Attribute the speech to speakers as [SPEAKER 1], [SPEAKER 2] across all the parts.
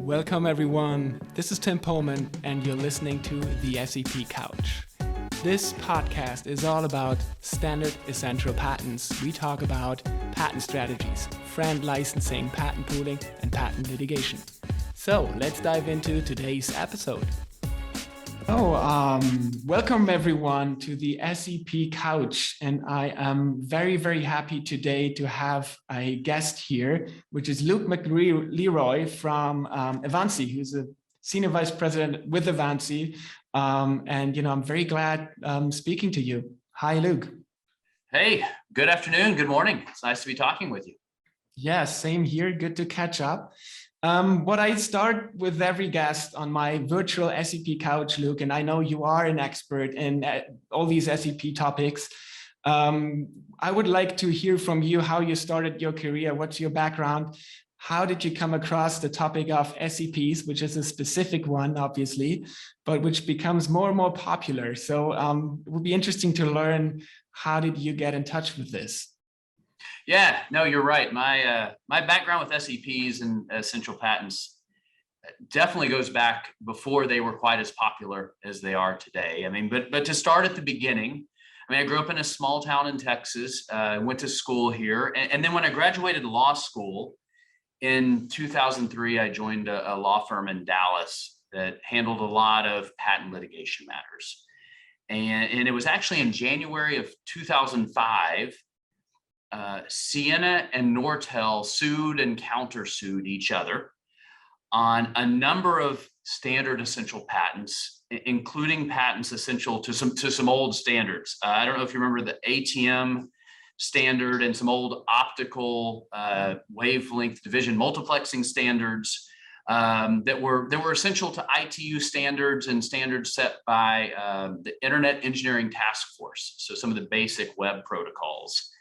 [SPEAKER 1] Welcome everyone, this is Tim Pullman and you're listening to the SEP Couch. This podcast is all about standard essential patents. We talk about patent strategies, friend licensing, patent pooling, and patent litigation. So let's dive into today's episode. Welcome everyone to the SEP Couch, and I am very, very happy today to have a guest here, which is Luke McLeroy from Avanci, who's a Senior Vice President with Avanci, and I'm very glad speaking to you. Hi, Luke.
[SPEAKER 2] Hey, good afternoon, good morning. It's nice to be talking with you.
[SPEAKER 1] Yeah, same here. Good to catch up. What I start with every guest on my virtual SEP Couch, Luke, and I know you are an expert in all these SEP topics. I would like to hear from you how you started your career. What's your background? How did you come across the topic of SEPs, which is a specific one, obviously, but which becomes more and more popular. So it would be interesting to learn, how did you get in touch with this?
[SPEAKER 2] Yeah, no, you're right. My background with SEPs and essential patents definitely goes back before they were quite as popular as they are today. I mean, but to start at the beginning, I grew up in a small town in Texas, went to school here. And then when I graduated law school in 2003, I joined a law firm in Dallas that handled a lot of patent litigation matters. And it was actually in January of 2005, Sienna and Nortel sued and countersued each other on a number of standard essential patents, including patents essential to some old standards. I don't know if you remember the ATM standard and some old optical wavelength division multiplexing standards that were essential to ITU standards and standards set by the Internet Engineering Task Force. So some of the basic web protocols.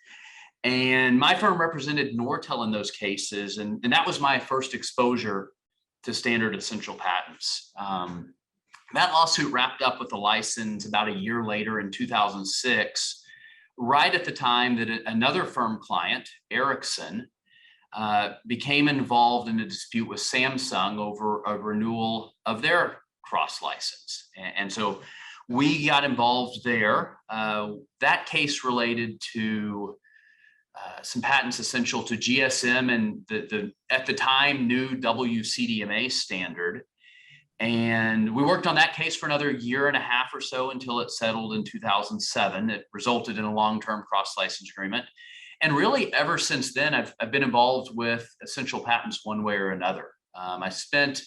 [SPEAKER 2] And my firm represented Nortel in those cases, and that was my first exposure to standard essential patents. That lawsuit wrapped up with a license about a year later in 2006, right at the time that another firm client, Ericsson, became involved in a dispute with Samsung over a renewal of their cross license. And so we got involved there. That case related to some patents essential to GSM and the at the time new WCDMA standard. And we worked on that case for another year and a half or so until it settled in 2007. It resulted in a long-term cross-license agreement. And really ever since then, I've been involved with essential patents one way or another. I spent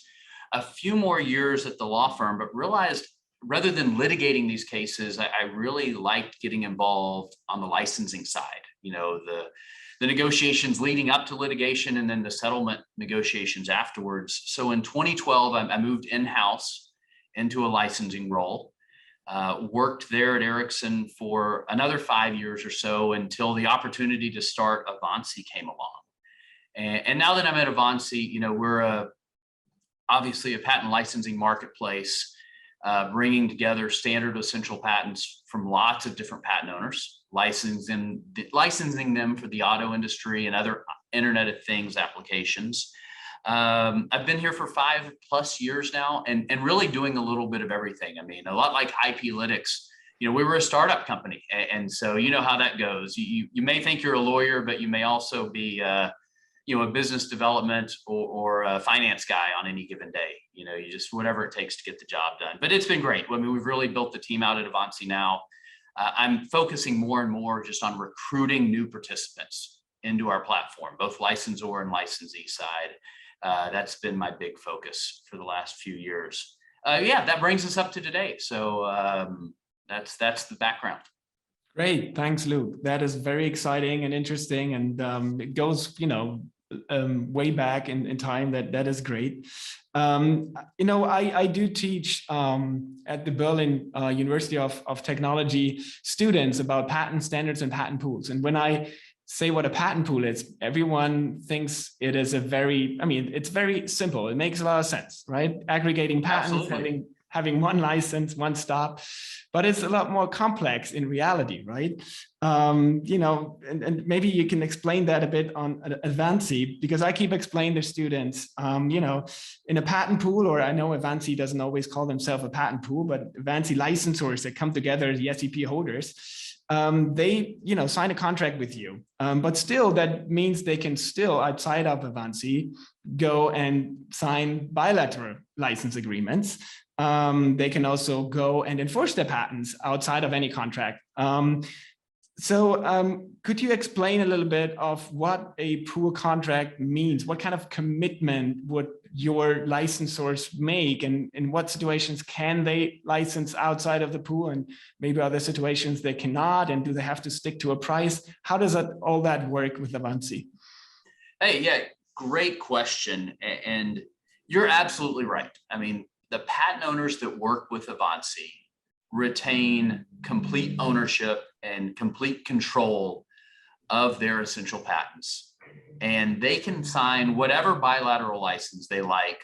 [SPEAKER 2] a few more years at the law firm, but realized rather than litigating these cases, I really liked getting involved on the licensing side. The negotiations leading up to litigation and then the settlement negotiations afterwards. So in 2012, I moved in-house into a licensing role, worked there at Ericsson for another 5 years or so until the opportunity to start Avanci came along. And now that I'm at Avanci, we're obviously a patent licensing marketplace, bringing together standard essential patents from lots of different patent owners, licensing them for the auto industry and other Internet of Things applications. I've been here for 5+ years now and really doing a little bit of everything. A lot like IP Lytics, we were a startup company. And so you know how that goes. You may think you're a lawyer, but you may also be a business development or a finance guy on any given day. You just whatever it takes to get the job done. But it's been great. We've really built the team out at Avanci now. I'm focusing more and more just on recruiting new participants into our platform, both licensor and licensee side. That's been my big focus for the last few years. That brings us up to today. So that's the background.
[SPEAKER 1] Great, thanks, Luke. That is very exciting and interesting, and it goes, way back in time. That is great. I do teach at the Berlin University of Technology students about patent standards and patent pools. And when I say what a patent pool is, everyone thinks it is it's very simple. It makes a lot of sense, right? Aggregating patents, having one license, one stop, but it's a lot more complex in reality, right? And maybe you can explain that a bit on Avanci, because I keep explaining to students, in a patent pool, or I know Avanci doesn't always call themselves a patent pool, but Avanci licensors that come together, the SEP holders, they sign a contract with you, but still that means they can still, outside of Avanci, go and sign bilateral license agreements. They can also go and enforce their patents outside of any contract. So could you explain a little bit of what a pool contract means? What kind of commitment would your licensors make, and in what situations can they license outside of the pool, and maybe other situations they cannot, and do they have to stick to a price? How does all that work with Avanci?
[SPEAKER 2] Hey, yeah, great question. And you're absolutely right. I mean, the patent owners that work with Avanci retain complete ownership and complete control of their essential patents. And they can sign whatever bilateral license they like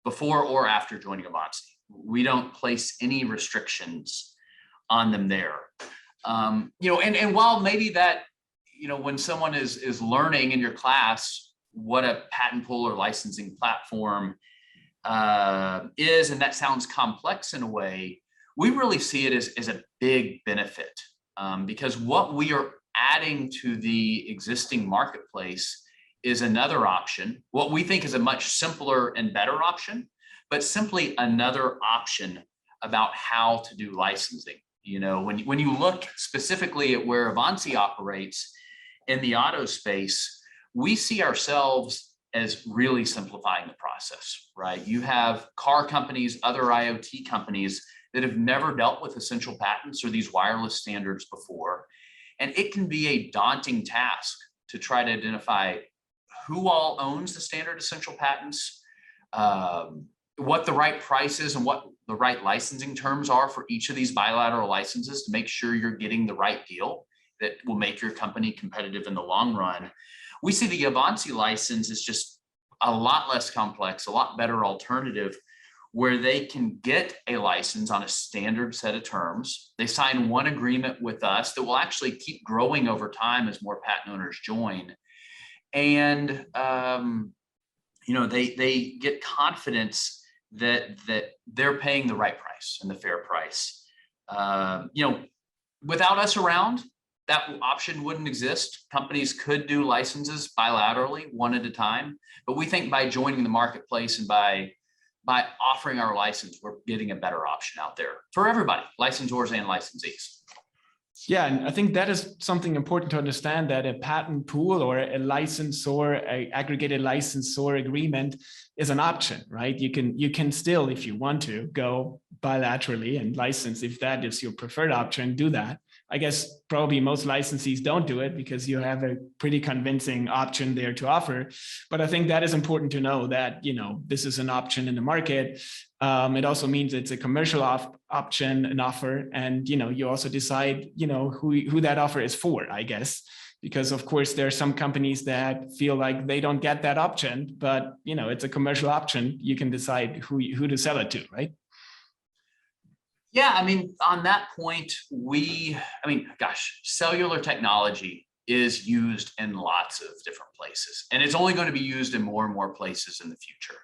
[SPEAKER 2] before or after joining Avanci. We don't place any restrictions on them there. And while maybe that, when someone is learning in your class what a patent pool or licensing platform is, and that sounds complex in a way, we really see it as a big benefit, because what we are adding to the existing marketplace is another option, what we think is a much simpler and better option, but simply another option about how to do licensing. When you look specifically at where Avanci operates in the auto space, we see ourselves as really simplifying the process, right? You have car companies, other IoT companies that have never dealt with essential patents or these wireless standards before. And it can be a daunting task to try to identify who all owns the standard essential patents, what the right price is, and what the right licensing terms are for each of these bilateral licenses to make sure you're getting the right deal that will make your company competitive in the long run. We see the Avanci license is just a lot less complex, a lot better alternative, where they can get a license on a standard set of terms. They sign one agreement with us that will actually keep growing over time as more patent owners join. And they get confidence that they're paying the right price and the fair price. Without us around, that option wouldn't exist. Companies could do licenses bilaterally, one at a time. But we think by joining the marketplace and by offering our license, we're getting a better option out there for everybody, licensors and licensees.
[SPEAKER 1] Yeah, and I think that is something important to understand, that a patent pool or a licensor, a aggregated licensor agreement is an option, right? You can still, if you want to, go bilaterally and license. If that is your preferred option, do that. I guess probably most licensees don't do it because you have a pretty convincing option there to offer. But I think that is important to know that, this is an option in the market. It also means it's a commercial option, an offer. And, you also decide, who that offer is for, I guess, because of course, there are some companies that feel like they don't get that option, but, it's a commercial option. You can decide who to sell it to, right?
[SPEAKER 2] Yeah, I mean, on that point, cellular technology is used in lots of different places, and it's only going to be used in more and more places in the future.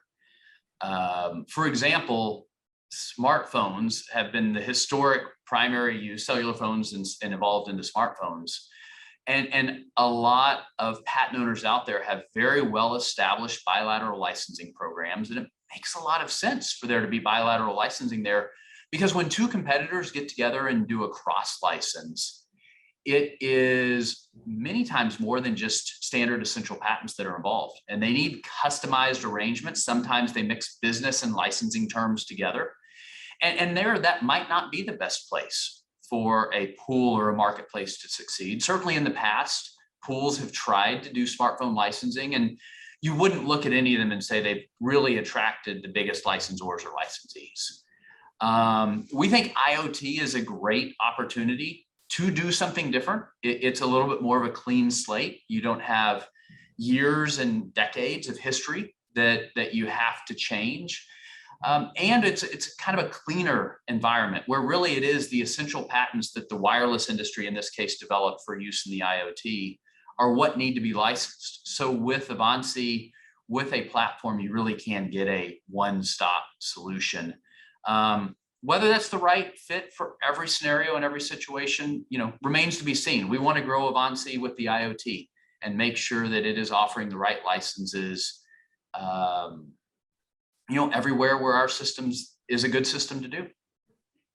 [SPEAKER 2] For example, smartphones have been the historic primary use, cellular phones and evolved into smartphones. And a lot of patent owners out there have very well-established bilateral licensing programs, and it makes a lot of sense for there to be bilateral licensing there. Because when two competitors get together and do a cross license, it is many times more than just standard essential patents that are involved. And they need customized arrangements. Sometimes they mix business and licensing terms together. And that might not be the best place for a pool or a marketplace to succeed. Certainly in the past, pools have tried to do smartphone licensing, and you wouldn't look at any of them and say they've really attracted the biggest licensors or licensees. We think IoT is a great opportunity to do something different. It's a little bit more of a clean slate. You don't have years and decades of history that you have to change. And it's kind of a cleaner environment where really it is the essential patents that the wireless industry, in this case, developed for use in the IoT, are what need to be licensed. So with Avanci, with a platform, you really can get a one-stop solution. Whether that's the right fit for every scenario and every situation, remains to be seen. We want to grow Avanci with the IoT and make sure that it is offering the right licenses, everywhere where our systems is a good system to do.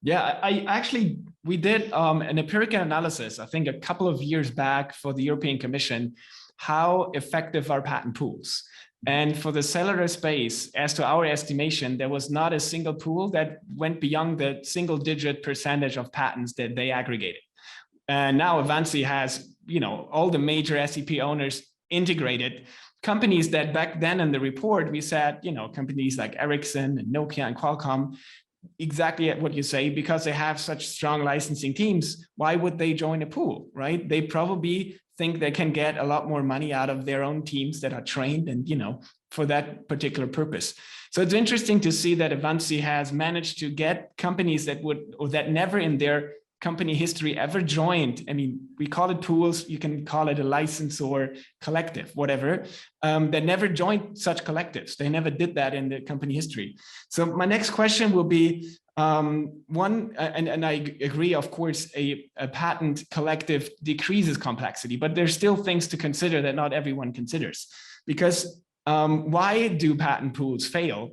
[SPEAKER 1] Yeah, we did an empirical analysis, I think a couple of years back for the European Commission, how effective are patent pools. And for the cellular space, as to our estimation, there was not a single pool that went beyond the single-digit percentage of patents that they aggregated. And now Avanci has, all the major SEP owners integrated. Companies that back then in the report, we said, companies like Ericsson and Nokia and Qualcomm, exactly what you say, because they have such strong licensing teams, why would they join a pool, right? They probably think they can get a lot more money out of their own teams that are trained and, for that particular purpose. So it's interesting to see that Avanci has managed to get companies that that never in their company history ever joined. I mean, we call it pools, you can call it a license or collective, whatever, that never joined such collectives. They never did that in the company history. So my next question will be, and I agree, of course, a patent collective decreases complexity, but there's still things to consider that not everyone considers. Because why do patent pools fail?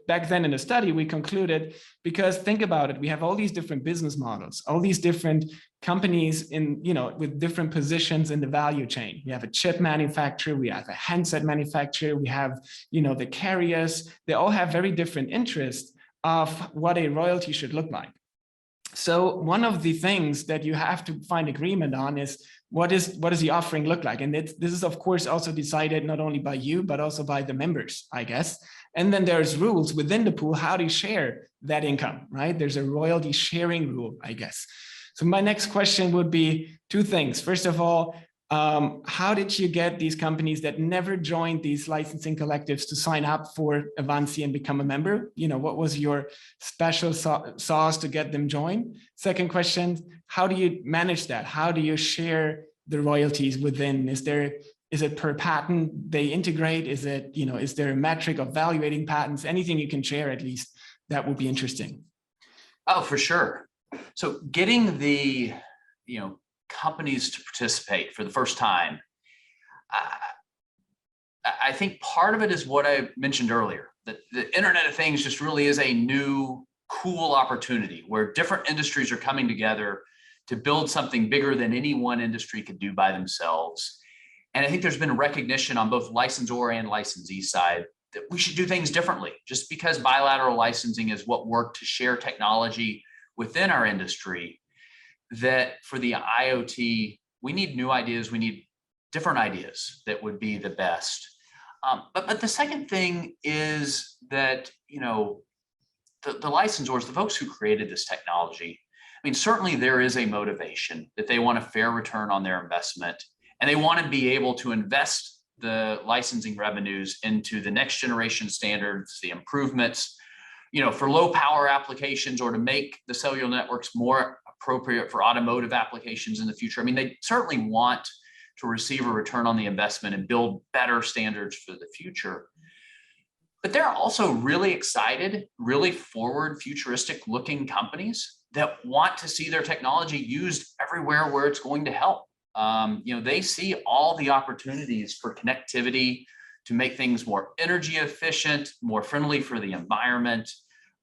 [SPEAKER 1] Back then in the study, we concluded, because think about it, we have all these different business models, all these different companies with different positions in the value chain. We have a chip manufacturer, we have a handset manufacturer, we have, the carriers. They all have very different interests of what a royalty should look like. So one of the things that you have to find agreement on is what does the offering look like? And this is, of course, also decided not only by you, but also by the members, I guess. And then there's rules within the pool, how to share that income, right? There's a royalty sharing rule, I guess. So my next question would be two things. First of all, how did you get these companies that never joined these licensing collectives to sign up for Avanci and become a member? What was your special sauce to get them joined? Second question, how do you manage that? How do you share the royalties within? Is it per patent they integrate? Is it, is there a metric of evaluating patents? Anything you can share, at least, that would be interesting.
[SPEAKER 2] Oh, for sure. So getting the, companies to participate for the first time, I think part of it is what I mentioned earlier, that the Internet of Things just really is a new, cool opportunity where different industries are coming together to build something bigger than any one industry could do by themselves. And I think there's been a recognition on both licensor and licensee side that we should do things differently. Just because bilateral licensing is what worked to share technology within our industry, that for the IoT, we need new ideas, we need different ideas that would be the best. But the second thing is that, the licensors, the folks who created this technology, I mean, certainly there is a motivation that they want a fair return on their investment, and they want to be able to invest the licensing revenues into the next generation standards, the improvements, for low power applications, or to make the cellular networks more appropriate for automotive applications in the future. I mean, they certainly want to receive a return on the investment and build better standards for the future. But they're also really excited, really forward, futuristic looking companies that want to see their technology used everywhere where it's going to help. They see all the opportunities for connectivity to make things more energy efficient, more friendly for the environment,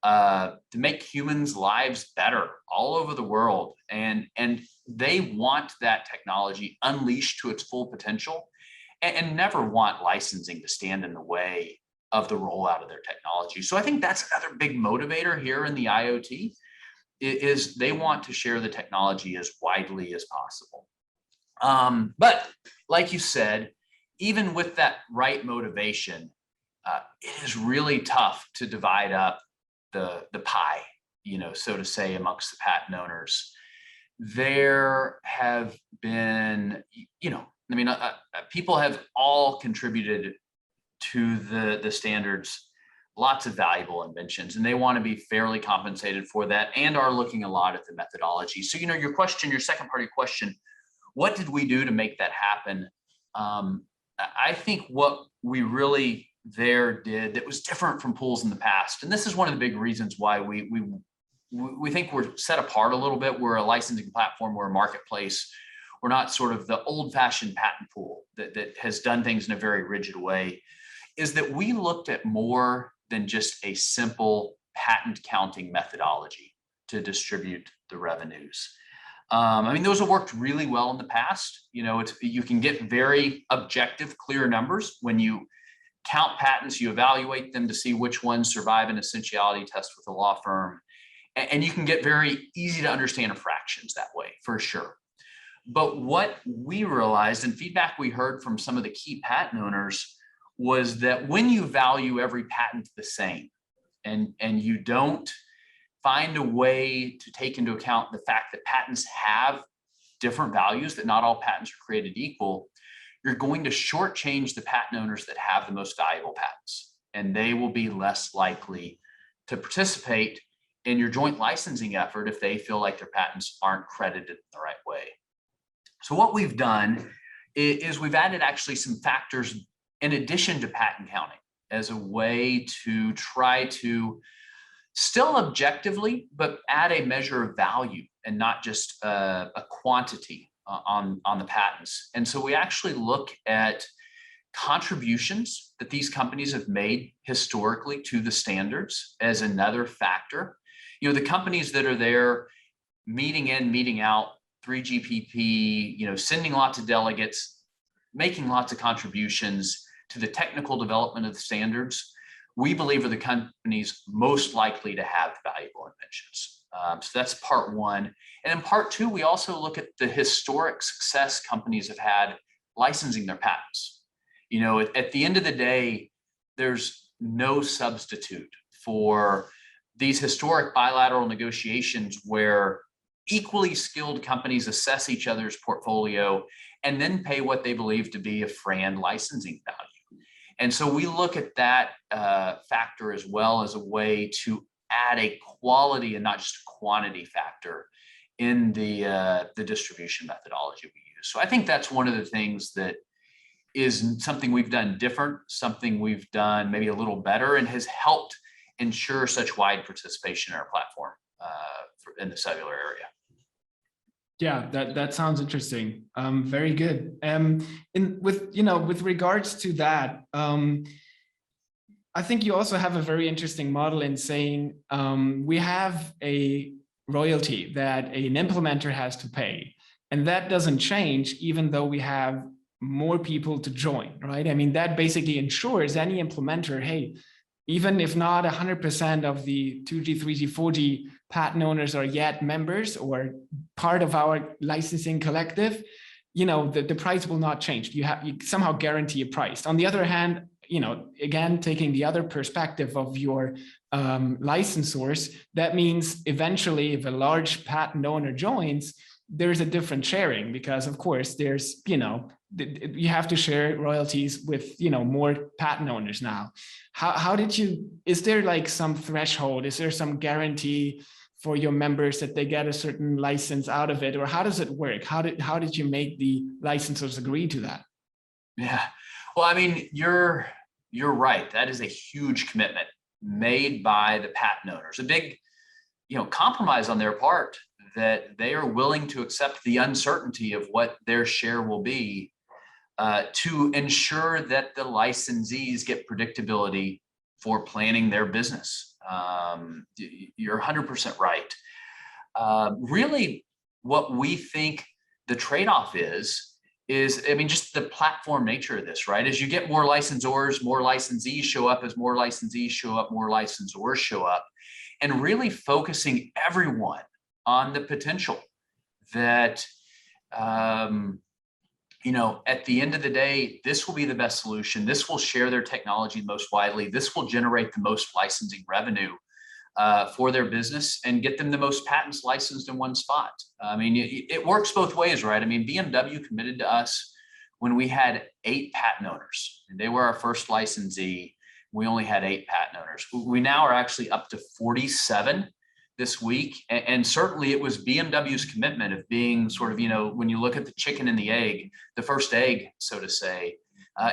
[SPEAKER 2] to make humans' lives better all over the world. And they want that technology unleashed to its full potential, and never want licensing to stand in the way of the rollout of their technology. So I think that's another big motivator here in the IoT, is they want to share the technology as widely as possible. But like you said, even with that right motivation, it is really tough to divide up the pie, so to say, amongst the patent owners. There have been, people have all contributed to the standards lots of valuable inventions, and they want to be fairly compensated for that, and are looking a lot at the methodology. So, your question, your second part of your question, what did we do to make that happen? I think what we really did that was different from pools in the past, and this is one of the big reasons why we think we're set apart a little bit. We're a licensing platform, we're a marketplace. We're not sort of the old-fashioned patent pool that has done things in a very rigid way, is that we looked at more than just a simple patent counting methodology to distribute the revenues. Those have worked really well in the past. You can get very objective, clear numbers when you count patents, you evaluate them to see which ones survive an essentiality test with a law firm. And you can get very easy to understand fractions that way, for sure. But what we realized, and feedback we heard from some of the key patent owners, was that when you value every patent the same, and you don't find a way to take into account the fact that patents have different values, that not all patents are created equal, you're going to shortchange the patent owners that have the most valuable patents, and they will be less likely to participate in your joint licensing effort if they feel like their patents aren't credited in the right way. So what we've done is we've added actually some factors in addition to patent counting as a way to try to still objectively, but add a measure of value and not just a quantity on the patents. And so we actually look at contributions that these companies have made historically to the standards as another factor. The companies that are there meeting in, meeting out, 3GPP, sending lots of delegates, making lots of contributions to the technical development of the standards, we believe are the companies most likely to have valuable inventions. So that's part one. And in part two, we also look at the historic success companies have had licensing their patents. At the end of the day, there's no substitute for these historic bilateral negotiations where equally skilled companies assess each other's portfolio and then pay what they believe to be a FRAND licensing value. And so we look at that factor as well as a way to add a quality and not just a quantity factor in the distribution methodology we use. So I think that's one of the things that is something we've done different, something we've done maybe a little better, and has helped ensure such wide participation in our platform in the cellular area.
[SPEAKER 1] Yeah, that sounds interesting. Very good. With regards to that, I think you also have a very interesting model in saying we have a royalty that an implementer has to pay, and that doesn't change even though we have more people to join, right? That basically ensures any implementer, hey, even if not 100% of the 2G, 3G, 4G patent owners are yet members or part of our licensing collective, the price will not change. You somehow guarantee a price. On the other hand, again, taking the other perspective of your licensors, that means eventually if a large patent owner joins, there's a different sharing because of course there's, you have to share royalties with, more patent owners now. How did you, is there like some threshold? Is there some guarantee for your members that they get a certain license out of it? Or how does it work? How did you make the licensors agree to that?
[SPEAKER 2] Yeah, well, you're right. That is a huge commitment made by the patent owners. A big, compromise on their part that they are willing to accept the uncertainty of what their share will be to ensure that the licensees get predictability for planning their business. You're 100% right. Really, what we think the trade-off is just the platform nature of this, right? As you get more licensors, more licensees show up. As more licensees show up, more licensors show up. And really focusing everyone on the potential that, at the end of the day, this will be the best solution. This will share their technology most widely. This will generate the most licensing revenue for their business and get them the most patents licensed in one spot. It works both ways, right? BMW committed to us when we had 8 patent owners, and they were our first licensee. We only had 8 patent owners. We now are actually up to 47 this week. And certainly it was BMW's commitment of being sort of, when you look at the chicken and the egg, the first egg, so to say,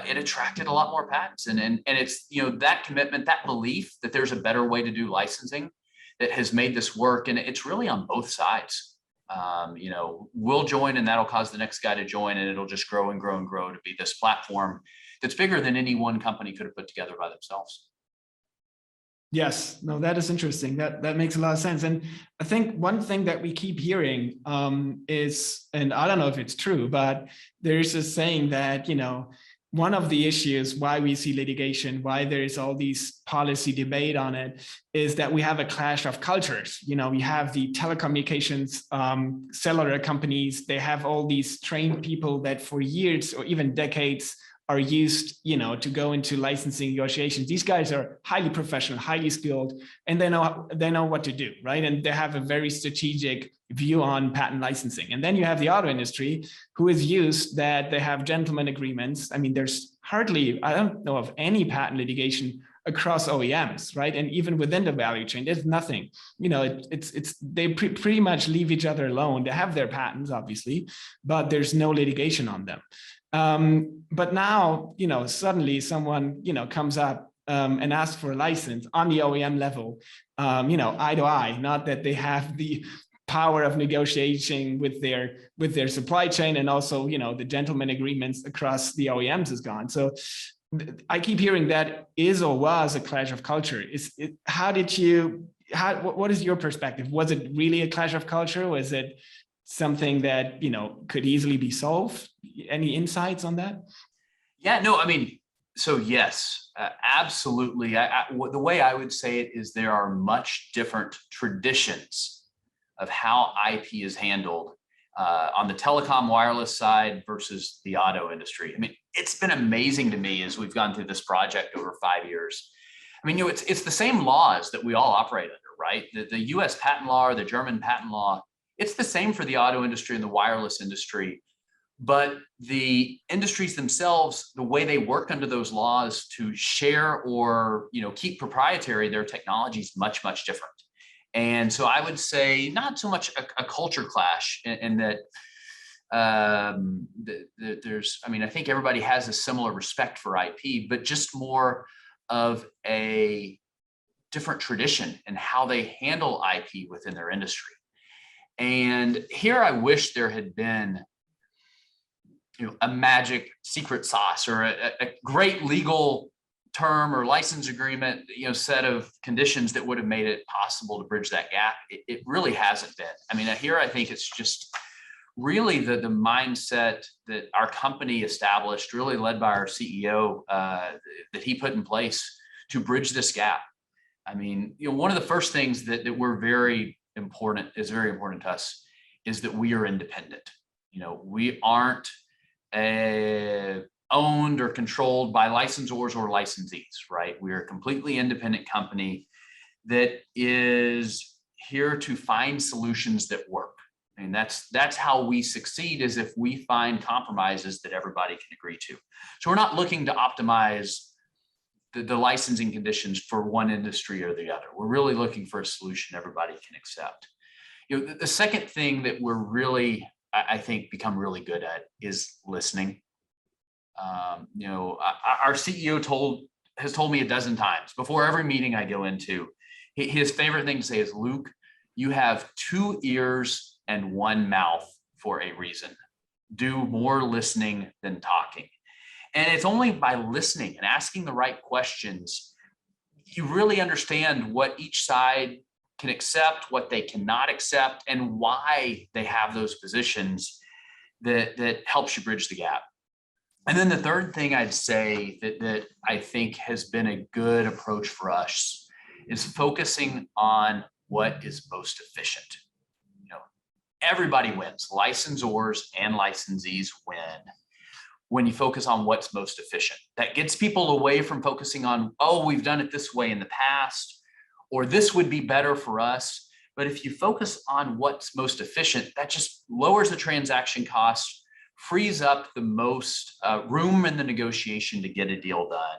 [SPEAKER 2] it attracted a lot more patents. And it's, that commitment, that belief that there's a better way to do licensing that has made this work. And it's really on both sides. We'll join and that'll cause the next guy to join, and it'll just grow and grow and grow to be this platform that's bigger than any one company could have put together by themselves.
[SPEAKER 1] Yes, no, that is interesting. That makes a lot of sense. And I think one thing that we keep hearing is, and I don't know if it's true, but there's a saying that, one of the issues why we see litigation, why there is all these policy debate on it, is that we have a clash of cultures. We have the telecommunications cellular companies. They have all these trained people that for years or even decades are used, to go into licensing negotiations. These guys are highly professional, highly skilled, and they know what to do, right? And they have a very strategic view on patent licensing. And then you have the auto industry, who is used that they have gentleman agreements. I mean, there's hardly, I don't know of any patent litigation across OEMs, right? And even within the value chain, there's nothing. They pretty much leave each other alone. They have their patents, obviously, but there's no litigation on them. But now, suddenly someone, comes up and asks for a license on the OEM level, eye to eye, not that they have the power of negotiating with their supply chain, and also, the gentleman agreements across the OEMs is gone. So I keep hearing that is or was a clash of culture. What is your perspective? Was it really a clash of culture? Was it something that, could easily be solved? Any insights on that?
[SPEAKER 2] Yeah, no, so yes, absolutely. The way I would say it is there are much different traditions of how IP is handled on the telecom wireless side versus the auto industry. It's been amazing to me as we've gone through this project over 5 years. It's the same laws that we all operate under, right? The US patent law or the German patent law, it's the same for the auto industry and the wireless industry. But the industries themselves, the way they work under those laws to share or keep proprietary their technology is much, much different. And so I would say not so much a culture clash in that there's, I think everybody has a similar respect for IP, but just more of a different tradition in how they handle IP within their industry. And here I wish there had been a magic secret sauce or a great legal term or license agreement, set of conditions that would have made it possible to bridge that gap. It really hasn't been. Here I think it's just really the mindset that our company established, really led by our CEO, that he put in place to bridge this gap. One of the first things that we're very important to us is that we are independent. We aren't owned or controlled by licensors or licensees, right? We're a completely independent company that is here to find solutions that work. That's how we succeed, is if we find compromises that everybody can agree to. So we're not looking to optimize the licensing conditions for one industry or the other. We're really looking for a solution everybody can accept. The second thing that we're really, I think, become really good at is listening. Our CEO has told me a dozen times before every meeting I go into, his favorite thing to say is, Luke, you have 2 ears and 1 mouth for a reason. Do more listening than talking. And it's only by listening and asking the right questions, you really understand what each side can accept, what they cannot accept, and why they have those positions that helps you bridge the gap. And then the third thing I'd say that I think has been a good approach for us is focusing on what is most efficient. Everybody wins. Licensors and licensees win when you focus on what's most efficient. That gets people away from focusing on, oh, we've done it this way in the past, or this would be better for us. But if you focus on what's most efficient, that just lowers the transaction cost, frees up the most room in the negotiation to get a deal done.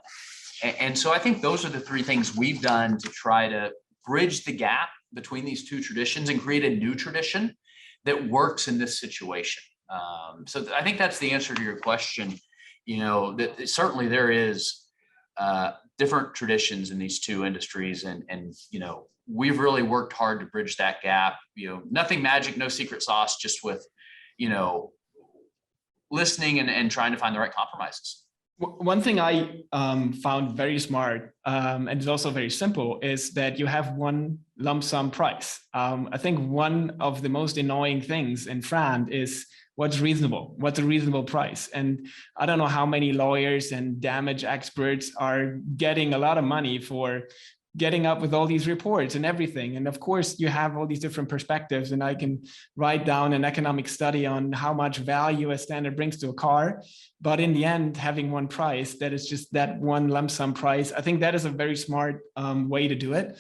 [SPEAKER 2] And so I think those are the three things we've done to try to bridge the gap between these two traditions and create a new tradition that works in this situation. So I think that's the answer to your question. That certainly there is different traditions in these two industries, and we've really worked hard to bridge that gap. Nothing magic, no secret sauce, just with listening and trying to find the right compromises.
[SPEAKER 1] One thing I found very smart, and it's also very simple, is that you have one lump sum price. I think one of the most annoying things in France is what's reasonable, what's a reasonable price. And I don't know how many lawyers and damage experts are getting a lot of money for getting up with all these reports and everything. And of course, you have all these different perspectives, and I can write down an economic study on how much value a standard brings to a car. But in the end, having one price that is just that one lump sum price, I think that is a very smart way to do it.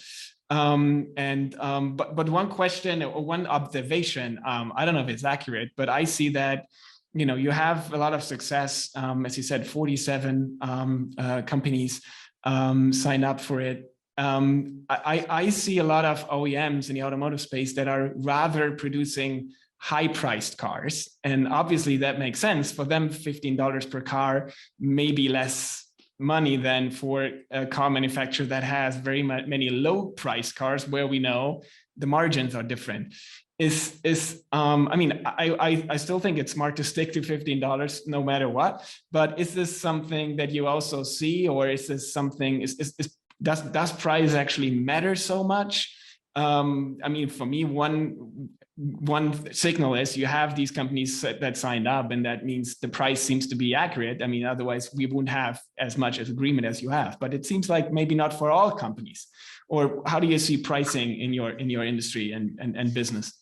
[SPEAKER 1] But one question or one observation, I don't know if it's accurate, but I see that you have a lot of success. As you said, 47 companies sign up for it. I see a lot of OEMs in the automotive space that are rather producing high-priced cars, and obviously that makes sense for them. $15 per car may be less money than for a car manufacturer that has very many low-priced cars, where we know the margins are different. I still think it's smart to stick to $15 no matter what. But is this something that you also see, or is this something? Does price actually matter so much? For me, one signal is you have these companies that signed up, and that means the price seems to be accurate. Otherwise we wouldn't have as much as agreement as you have. But it seems like maybe not for all companies. Or how do you see pricing in your industry and business?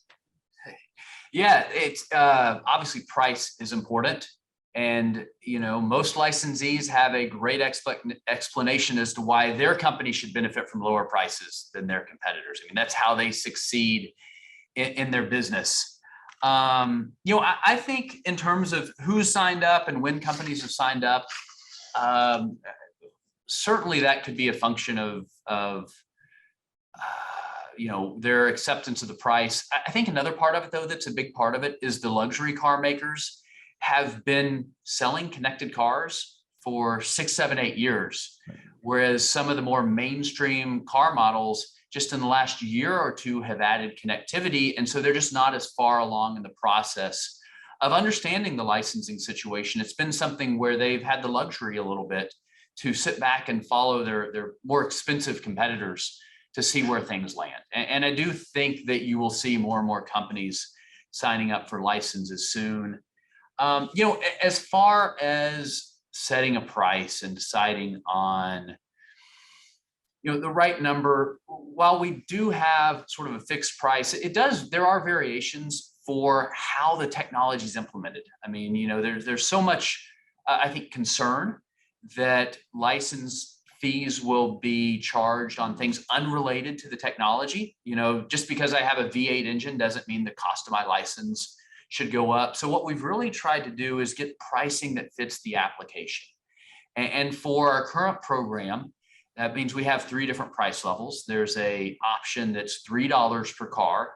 [SPEAKER 2] Yeah, it's obviously price is important. And, most licensees have a great explanation as to why their company should benefit from lower prices than their competitors. That's how they succeed in their business. I think in terms of who's signed up and when companies have signed up, certainly that could be a function of their acceptance of the price. I think another part of it, though, that's a big part of it, is the luxury car makers have been selling connected cars for 6, 7, 8 years, whereas some of the more mainstream car models just in the last year or two have added connectivity. And so they're just not as far along in the process of understanding the licensing situation. It's been something where they've had the luxury a little bit to sit back and follow their more expensive competitors to see where things land. And I do think that you will see more and more companies signing up for licenses soon. As far as setting a price and deciding on, the right number, while we do have sort of a fixed price, there are variations for how the technology is implemented. There's so much, I think, concern that license fees will be charged on things unrelated to the technology. Just because I have a V8 engine doesn't mean the cost of my license should go up. So what we've really tried to do is get pricing that fits the application. And for our current program, that means we have 3 different price levels. There's a option that's $3 per car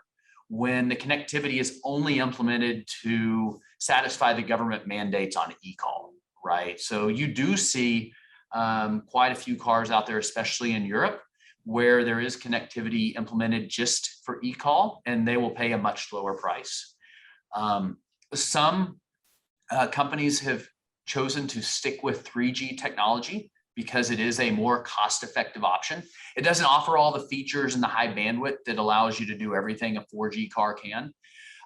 [SPEAKER 2] when the connectivity is only implemented to satisfy the government mandates on e-call, right? So you do see quite a few cars out there, especially in Europe, where there is connectivity implemented just for e-call, and they will pay a much lower price. Some companies have chosen to stick with 3G technology because it is a more cost-effective option. It doesn't offer all the features and the high bandwidth that allows you to do everything a 4G car can,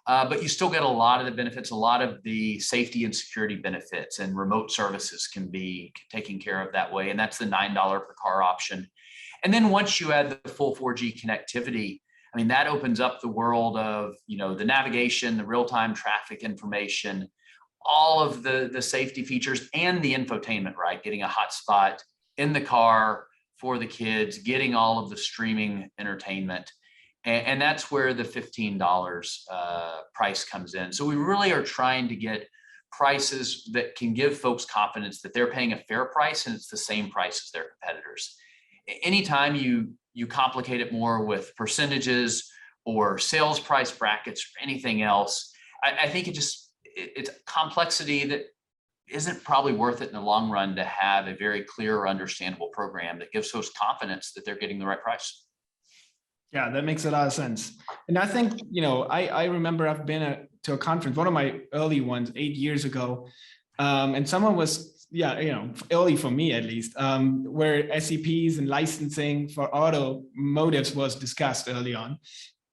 [SPEAKER 2] but you still get a lot of the benefits, a lot of the safety and security benefits, and remote services can be taken care of that way. And that's the $9 per car option. And then once you add the full 4G connectivity, that opens up the world of, the navigation, the real-time traffic information, all of the safety features, and the infotainment, right? Getting a hotspot in the car for the kids, getting all of the streaming entertainment. And that's where the $15 price comes in. So we really are trying to get prices that can give folks confidence that they're paying a fair price and it's the same price as their competitors. Anytime you complicate it more with percentages or sales price brackets or anything else, I think it's complexity that isn't probably worth it in the long run to have a very clear or understandable program that gives folks confidence that they're getting the right price.
[SPEAKER 1] Yeah, that makes a lot of sense. And I think, I remember I've been to a conference, one of my early ones 8 years ago. And someone was, early for me at least, where SEPs and licensing for automotives was discussed early on.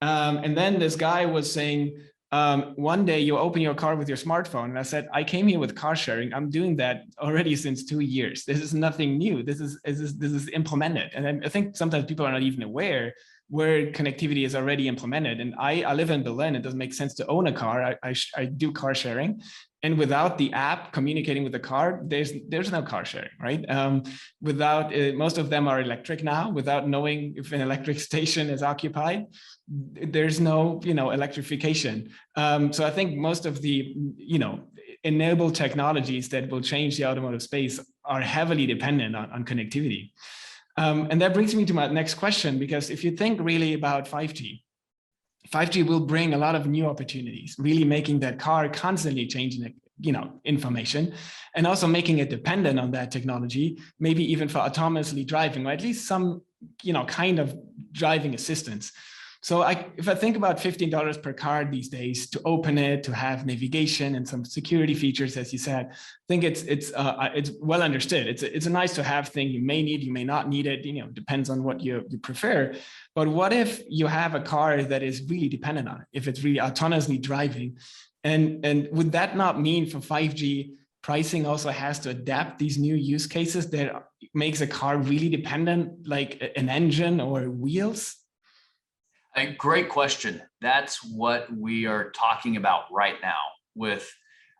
[SPEAKER 1] And then this guy was saying, one day you open your car with your smartphone. And I said, I came here with car sharing. I'm doing that already since 2 years. This is nothing new. This is implemented. And I think sometimes people are not even aware where connectivity is already implemented. And I live in Berlin. It doesn't make sense to own a car. I do car sharing. And without the app communicating with the car, there's no car sharing, right? Without most of them are electric now. Without knowing if an electric station is occupied, there's no electrification. So I think most of the enabled technologies that will change the automotive space are heavily dependent on connectivity. And that brings me to my next question, because if you think really about 5G will bring a lot of new opportunities, really making that car constantly changing, information, and also making it dependent on that technology, maybe even for autonomously driving, or at least some, kind of driving assistance. So if I think about $15 per car these days to open it, to have navigation and some security features, as you said, I think it's well understood. It's a nice to have thing. You may need, you may not need it. Depends on what you prefer. But what if you have a car that is really dependent on it? If it's really autonomously driving, and would that not mean for 5G pricing also has to adapt these new use cases that makes a car really dependent, like an engine or wheels?
[SPEAKER 2] A great question. That's what we are talking about right now with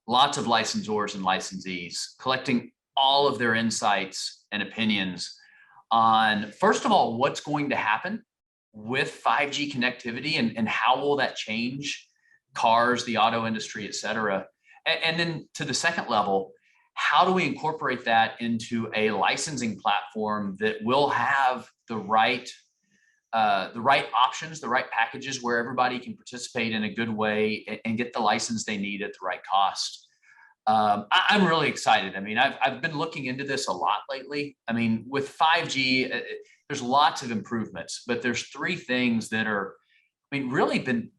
[SPEAKER 2] lots of licensors and licensees, collecting all of their insights and opinions on, first of all, what's going to happen with 5G connectivity and how will that change cars, the auto industry, et cetera. And then to the second level, how do we incorporate that into a licensing platform that will have the right options, the right packages where everybody can participate in a good way and get the license they need at the right cost. I'm really excited. I mean, I've been looking into this a lot lately. I mean, with 5G, there's lots of improvements, but there's three things that are, really been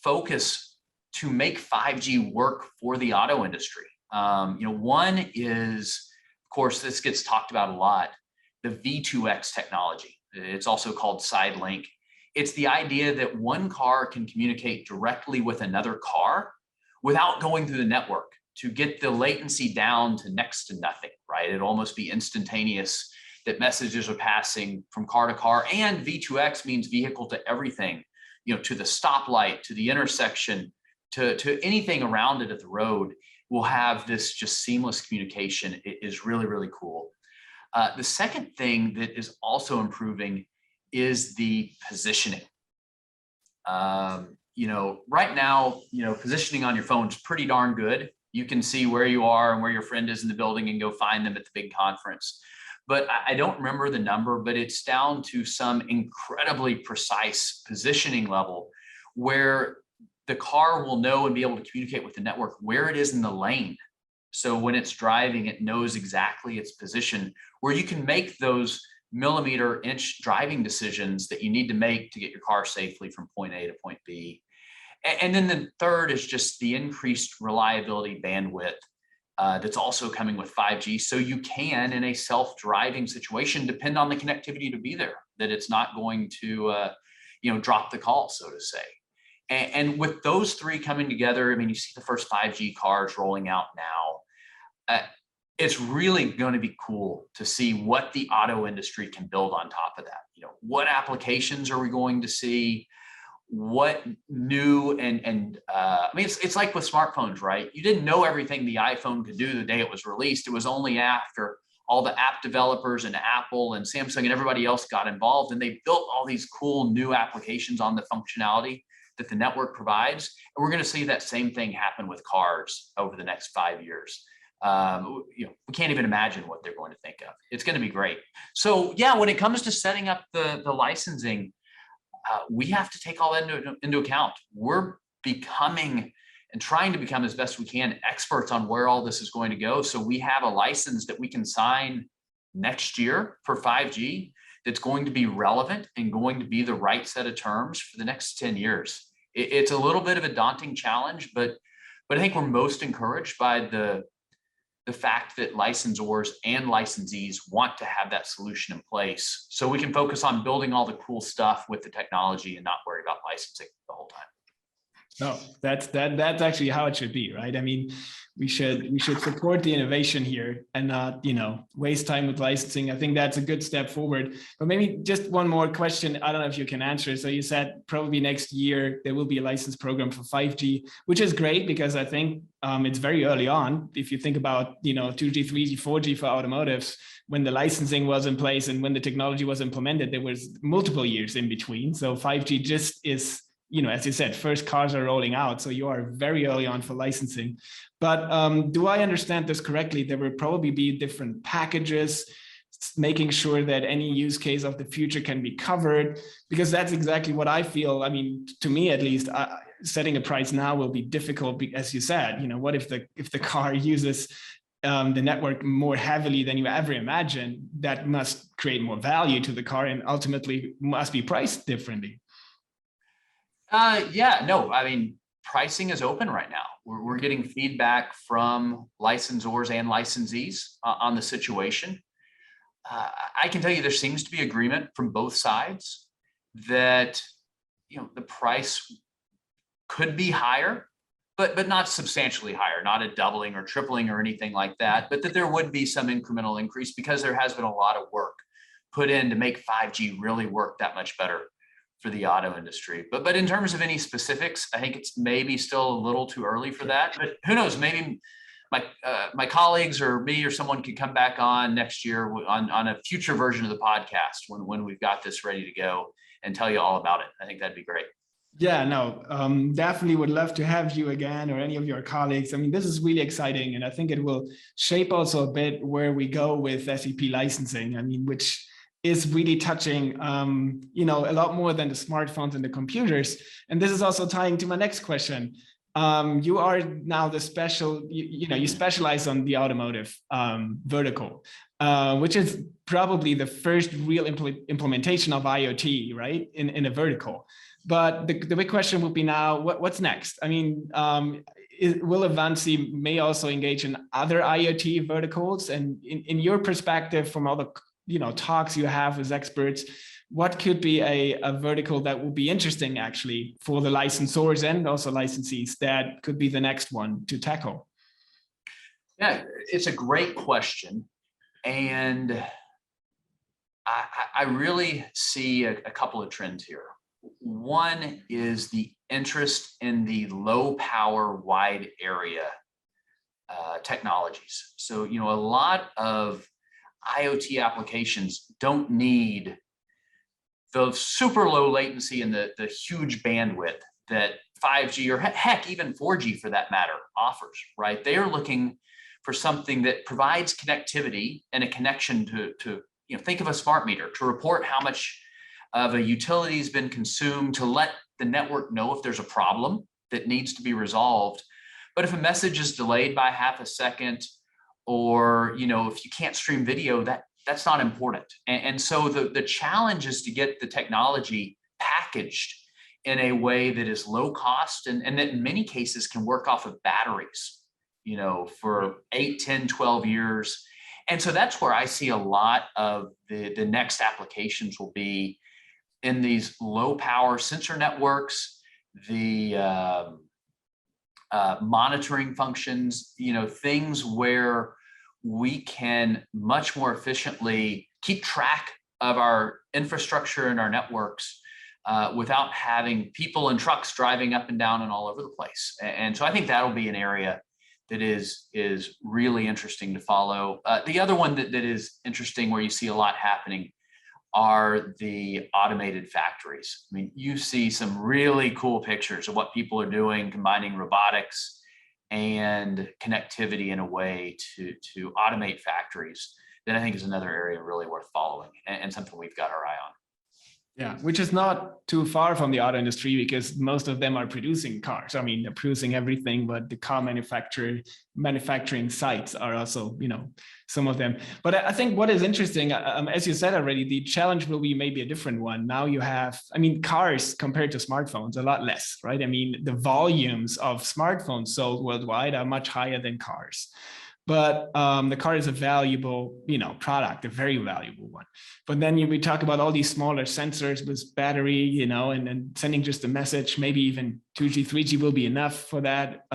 [SPEAKER 2] focused to make 5G work for the auto industry. One is, of course, this gets talked about a lot, the V2X technology. It's also called side link. It's the idea that one car can communicate directly with another car without going through the network to get the latency down to next to nothing, right? It'll almost be instantaneous that messages are passing from car to car, and V2X means vehicle to everything, to the stoplight, to the intersection, to anything around it at the road will have this just seamless communication. It is really, really cool. The second thing that is also improving is the positioning. Right now, positioning on your phone is pretty darn good. You can see where you are and where your friend is in the building and go find them at the big conference. But I don't remember the number, but it's down to some incredibly precise positioning level where the car will know and be able to communicate with the network where it is in the lane. So when it's driving, it knows exactly its position, where you can make those millimeter inch driving decisions that you need to make to get your car safely from point A to point B. And then the third is just the increased reliability bandwidth that's also coming with 5G. So you can, in a self-driving situation, depend on the connectivity to be there, that it's not going to, drop the call, so to say. And with those three coming together, you see the first 5G cars rolling out now. It's really going to be cool to see what the auto industry can build on top of that. What applications are we going to see? What new it's like with smartphones, right? You didn't know everything the iPhone could do the day it was released. It was only after all the app developers and Apple and Samsung and everybody else got involved, and they built all these cool new applications on the functionality that the network provides. And we're going to see that same thing happen with cars over the next 5 years. We can't even imagine what they're going to think of. It's going to be great. So yeah, when it comes to setting up the licensing, we have to take all that into account. We're becoming and trying to become, as best we can, experts on where all this is going to go. So we have a license that we can sign next year for 5G that's going to be relevant and going to be the right set of terms for the next 10 years. It's a little bit of a daunting challenge, but I think we're most encouraged by the fact that licensors and licensees want to have that solution in place so we can focus on building all the cool stuff with the technology and not worry about licensing the whole time.
[SPEAKER 1] No, that's actually how it should be, right? I mean, we should support the innovation here and not, waste time with licensing. I think that's a good step forward. But maybe just one more question. I don't know if you can answer. So you said probably next year there will be a license program for 5G, which is great because I think it's very early on. If you think about 2G, 3G, 4G for automotives, when the licensing was in place and when the technology was implemented, there was multiple years in between. So 5G just is, as you said, first cars are rolling out. So you are very early on for licensing. But do I understand this correctly? There will probably be different packages, making sure that any use case of the future can be covered, because that's exactly what I feel. I mean, to me, at least, setting a price now will be difficult. As you said, what if the car uses the network more heavily than you ever imagined? That must create more value to the car and ultimately must be priced differently.
[SPEAKER 2] Pricing is open right now. We're getting feedback from licensors and licensees on the situation. I can tell you there seems to be agreement from both sides that the price could be higher, but not substantially higher, not a doubling or tripling or anything like that, but that there would be some incremental increase because there has been a lot of work put in to make 5G really work that much better for the auto industry. But in terms of any specifics, I think it's maybe still a little too early for that, but who knows, maybe my colleagues or me or someone could come back on next year on a future version of the podcast when we've got this ready to go and tell you all about it. I think that'd be great.
[SPEAKER 1] Yeah, no, definitely would love to have you again or any of your colleagues. I mean, this is really exciting. And I think it will shape also a bit where we go with SEP licensing. I mean, which is really touching, a lot more than the smartphones and the computers. And this is also tying to my next question. You are now the you specialize on the automotive vertical, which is probably the first real implementation of IoT, right, in a vertical. But the big question would be now, what's next? I mean, will Avanci may also engage in other IoT verticals? And in your perspective, from all the talks you have with experts, what could be a vertical that would be interesting actually for the licensors and also licensees that could be the next one to tackle?
[SPEAKER 2] Yeah, it's a great question. And I really see a couple of trends here. One is the interest in the low power wide area technologies. So, a lot of IoT applications don't need the super low latency and the huge bandwidth that 5G or heck, even 4G for that matter offers, right? They are looking for something that provides connectivity and a connection to think of a smart meter to report how much of a utility has been consumed, to let the network know if there's a problem that needs to be resolved. But if a message is delayed by half a second, or if you can't stream video, that's not important. And so the challenge is to get the technology packaged in a way that is low cost and that in many cases can work off of batteries, for 8, 10, 12 years. And so that's where I see a lot of the next applications will be in these low power sensor networks, the monitoring functions, things where we can much more efficiently keep track of our infrastructure and our networks without having people and trucks driving up and down and all over the place. And so I think that'll be an area that is really interesting to follow. The other one that is interesting where you see a lot happening are the automated factories. I mean, you see some really cool pictures of what people are doing, combining robotics and connectivity in a way to automate factories. That I think is another area really worth following, and something we've got our eye on.
[SPEAKER 1] Yeah, which is not too far from the auto industry, because most of them are producing cars. I mean, they're producing everything, but the car manufacturing sites are also, some of them. But I think what is interesting, as you said already, the challenge will be maybe a different one. Now you have, cars compared to smartphones, a lot less, right? I mean, the volumes of smartphones sold worldwide are much higher than cars. But the car is a valuable, product, a very valuable one. But then we talk about all these smaller sensors with battery, and then sending just a message. Maybe even 2G, 3G will be enough for that,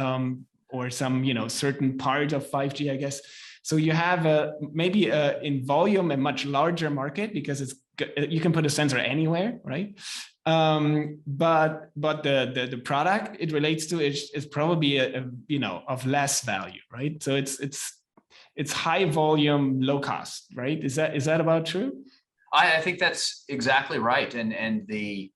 [SPEAKER 1] or some, certain part of 5G, I guess. So you have maybe in volume a much larger market, because you can put a sensor anywhere, right? But the product it relates to is probably of less value, right? So it's high volume, low cost, right? Is that about true?
[SPEAKER 2] I think that's exactly right, and the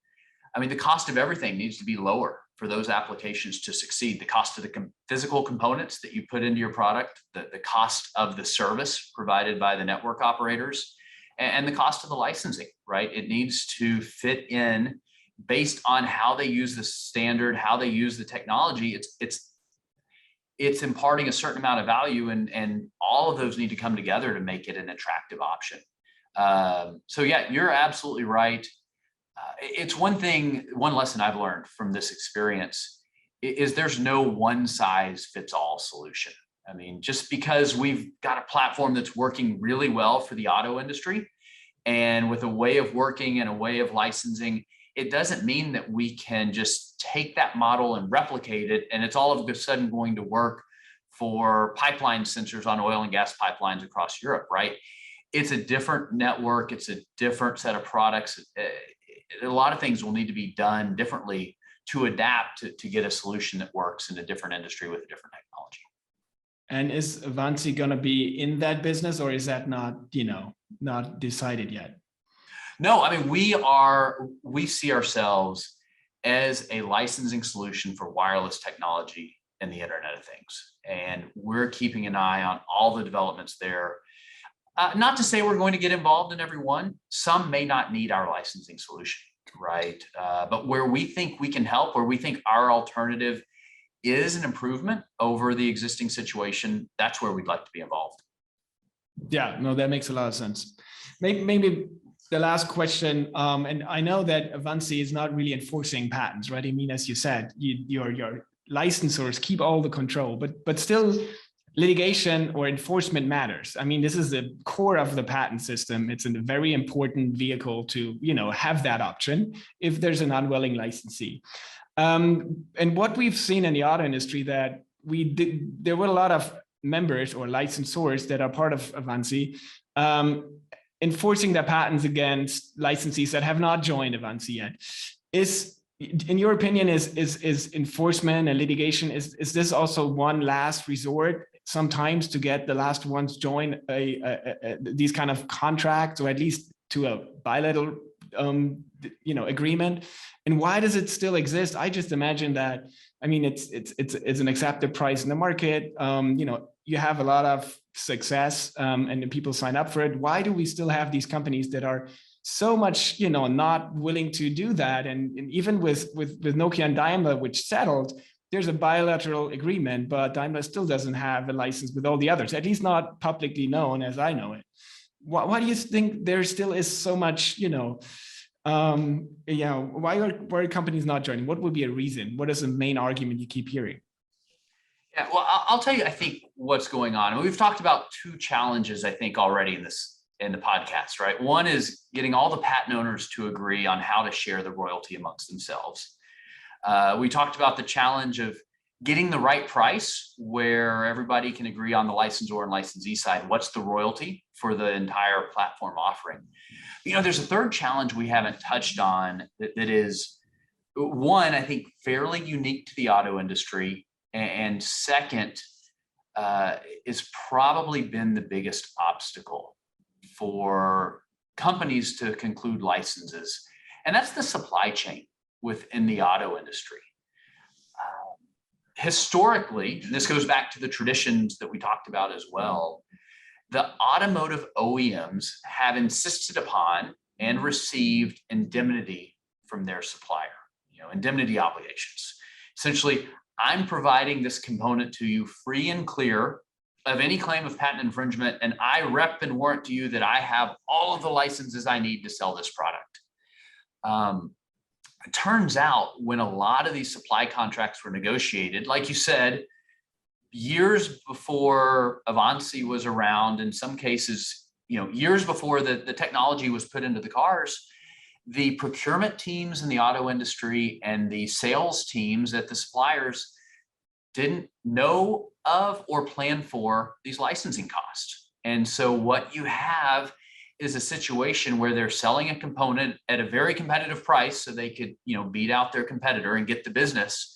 [SPEAKER 2] cost of everything needs to be lower for those applications to succeed. The cost of the physical components that you put into your product, the cost of the service provided by the network operators, and the cost of the licensing, right? It needs to fit in based on how they use the standard, how they use the technology. It's imparting a certain amount of value, and all of those need to come together to make it an attractive option. So yeah, you're absolutely right. It's one lesson I've learned from this experience is there's no one size fits all solution. I mean, just because we've got a platform that's working really well for the auto industry, and with a way of working and a way of licensing, it doesn't mean that we can just take that model and replicate it, and it's all of a sudden going to work for pipeline sensors on oil and gas pipelines across Europe, right? It's a different network. It's a different set of products. A lot of things will need to be done differently to adapt to get a solution that works in a different industry with a different technology.
[SPEAKER 1] And is Avanci going to be in that business, or is that not decided yet?
[SPEAKER 2] No, I mean, we see ourselves as a licensing solution for wireless technology and the Internet of Things. And we're keeping an eye on all the developments there. Not to say we're going to get involved in every one. Some may not need our licensing solution, right? But where we think we can help, where we think our alternative is an improvement over the existing situation, that's where we'd like to be involved.
[SPEAKER 1] Yeah, no, that makes a lot of sense. Maybe the last question, and I know that Avanci is not really enforcing patents, right? I mean, as you said, your licensors keep all the control, but still litigation or enforcement matters. I mean, this is the core of the patent system. It's a very important vehicle to, have that option if there's an unwilling licensee. And what we've seen in the auto industry that there were a lot of members or licensors that are part of Avanci enforcing their patents against licensees that have not joined Avanci yet. In your opinion, is enforcement and litigation, is this also one last resort sometimes to get the last ones join these kind of contracts, or at least to a bilateral agreement? And why does it still exist? I just imagine that, I mean, it's an accepted price in the market. You have a lot of success and the people sign up for it. Why do we still have these companies that are so much, not willing to do that? And even with Nokia and Daimler, which settled, there's a bilateral agreement, but Daimler still doesn't have a license with all the others, at least not publicly known as I know it. Why do you think there still is so much, why are companies not joining? What would be a reason? What is the main argument you keep hearing?
[SPEAKER 2] Yeah, well, I'll tell you, I think what's going on. And we've talked about two challenges, I think, already in the podcast, right? One is getting all the patent owners to agree on how to share the royalty amongst themselves. We talked about the challenge of getting the right price where everybody can agree on the licensor and licensee side. What's the royalty for the entire platform offering? There's a third challenge we haven't touched on that is, one, I think, fairly unique to the auto industry. And second, it's probably been the biggest obstacle for companies to conclude licenses, and that's the supply chain within the auto industry. Historically, and this goes back to the traditions that we talked about as well, the automotive OEMs have insisted upon and received indemnity from their supplier, indemnity obligations. Essentially, I'm providing this component to you free and clear of any claim of patent infringement, and I rep and warrant to you that I have all of the licenses I need to sell this product. It turns out when a lot of these supply contracts were negotiated, like you said, years before Avanci was around, in some cases, years before the technology was put into the cars, the procurement teams in the auto industry and the sales teams at the suppliers didn't know of or plan for these licensing costs. And so what you have is a situation where they're selling a component at a very competitive price so they could, beat out their competitor and get the business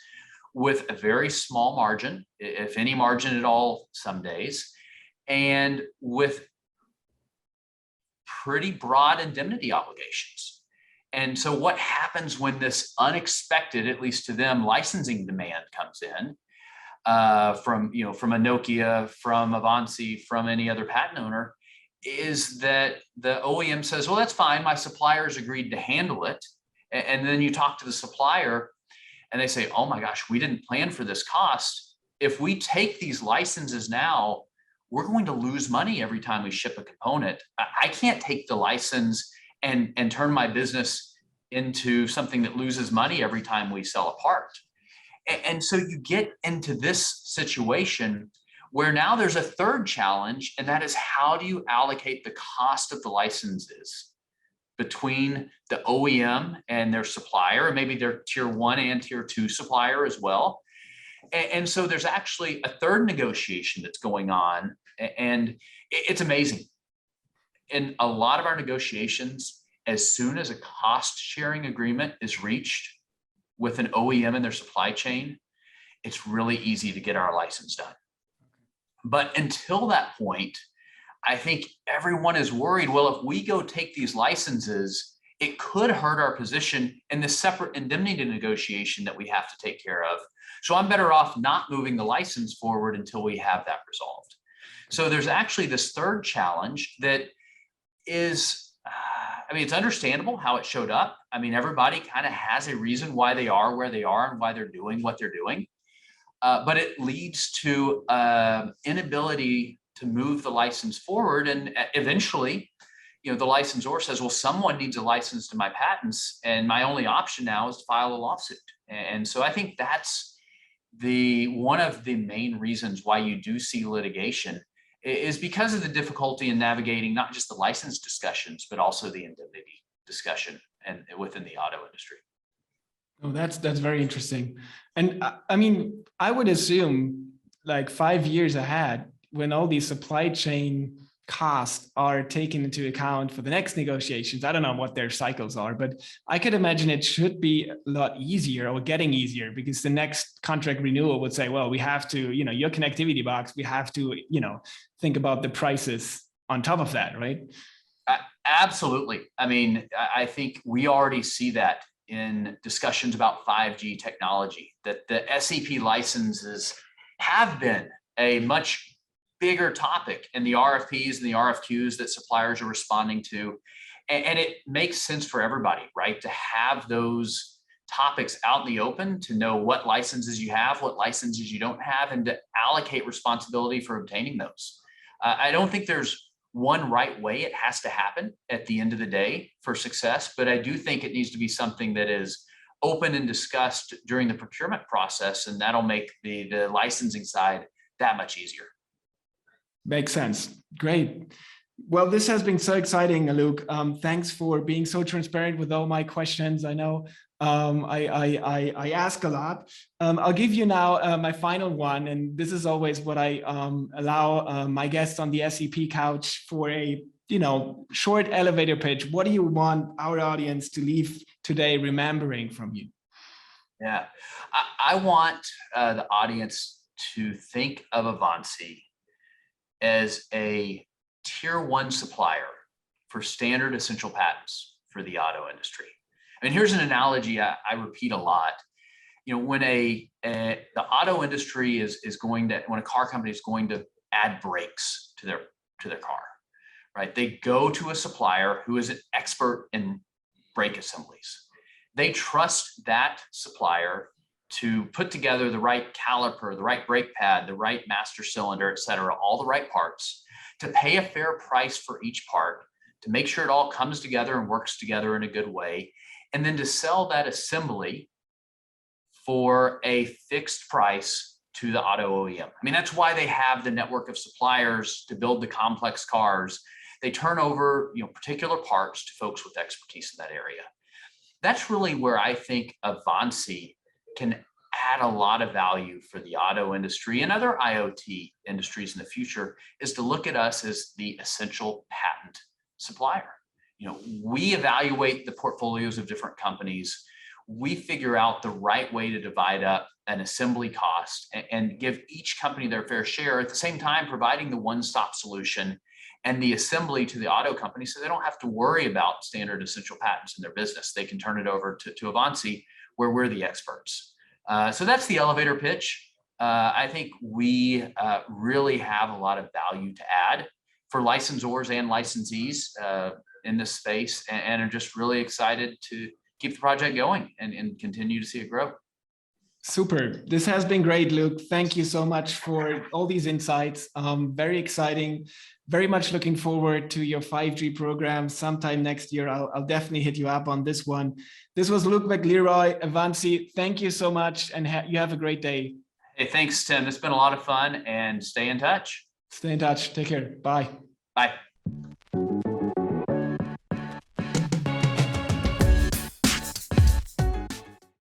[SPEAKER 2] with a very small margin, if any margin at all some days, and with pretty broad indemnity obligations. And so what happens when this unexpected, at least to them, licensing demand comes in from a Nokia, from Avanci, from any other patent owner, is that the OEM says, well, that's fine. My suppliers agreed to handle it. And then you talk to the supplier and they say, oh my gosh, we didn't plan for this cost. If we take these licenses now, we're going to lose money every time we ship a component. I can't take the license and turn my business into something that loses money every time we sell a part. And so you get into this situation where now there's a third challenge, and that is how do you allocate the cost of the licenses between the OEM and their supplier, and maybe their tier 1 and tier 2 supplier as well. And so there's actually a third negotiation that's going on, and it's amazing. In a lot of our negotiations, as soon as a cost sharing agreement is reached with an OEM and their supply chain, it's really easy to get our license done. But until that point, I think everyone is worried, well, if we go take these licenses, it could hurt our position in the separate indemnity negotiation that we have to take care of. So I'm better off not moving the license forward until we have that resolved. So there's actually this third challenge that is, it's understandable how it showed up. Everybody kind of has a reason why they are where they are and why they're doing what they're doing. But it leads to inability to move the license forward. And eventually, the licensor says, well, someone needs a license to my patents, and my only option now is to file a lawsuit. And so I think that's one of the main reasons why you do see litigation is because of the difficulty in navigating not just the license discussions, but also the indemnity discussion and within the auto industry.
[SPEAKER 1] Oh, that's very interesting. And I would assume like 5 years ahead, when all these supply chain costs are taken into account for the next negotiations, I don't know what their cycles are, but I could imagine it should be a lot easier or getting easier, because the next contract renewal would say, well, we have to, your connectivity box, we have to, think about the prices on top of that, right?
[SPEAKER 2] Absolutely. I think we already see that in discussions about 5G technology, that the SEP licenses have been a much bigger topic in the RFPs and the RFQs that suppliers are responding to. And it makes sense for everybody, right? To have those topics out in the open, to know what licenses you have, what licenses you don't have, and to allocate responsibility for obtaining those. I don't think there's one right way it has to happen at the end of the day for success, but I do think it needs to be something that is open and discussed during the procurement process, and that'll make the licensing side that much easier.
[SPEAKER 1] Makes sense. Great. Well, this has been so exciting, Luke. Thanks for being so transparent with all my questions. I know I ask a lot. I'll give you now my final one, and this is always what I allow my guests on the SEP Couch for a short elevator pitch. What do you want our audience to leave today remembering from you?
[SPEAKER 2] Yeah, I want the audience to think of Avanci as a tier 1 supplier for standard essential patents for the auto industry. And here's an analogy I repeat a lot. You know, when the auto industry is going to, when a car company is going to add brakes to their car, right? They go to a supplier who is an expert in brake assemblies. They trust that supplier to put together the right caliper, the right brake pad, the right master cylinder, et cetera, all the right parts, to pay a fair price for each part, to make sure it all comes together and works together in a good way, and then to sell that assembly for a fixed price to the auto OEM. I mean, that's why they have the network of suppliers to build the complex cars. They turn over, you know, particular parts to folks with expertise in that area. That's really where I think Avanci can add a lot of value for the auto industry and other IoT industries in the future, is to look at us as the essential patent supplier. You know, we evaluate the portfolios of different companies. We figure out the right way to divide up an assembly cost and give each company their fair share, at the same time providing the one-stop solution and the assembly to the auto company, so they don't have to worry about standard essential patents in their business. They can turn it over to Avanci, where we're the experts. So that's the elevator pitch. I think we really have a lot of value to add for licensors and licensees in this space, and are just really excited to keep the project going and continue to see it grow.
[SPEAKER 1] Super. This has been great, Luke. Thank you so much for all these insights. Very exciting. Very much looking forward to your 5G program sometime next year. I'll definitely hit you up on this one. This was Luke McLeroy, Avanci. Thank you so much, and you have a great day.
[SPEAKER 2] Hey, thanks, Tim. It's been a lot of fun, and stay in touch.
[SPEAKER 1] Stay in touch. Take care. Bye.
[SPEAKER 2] Bye.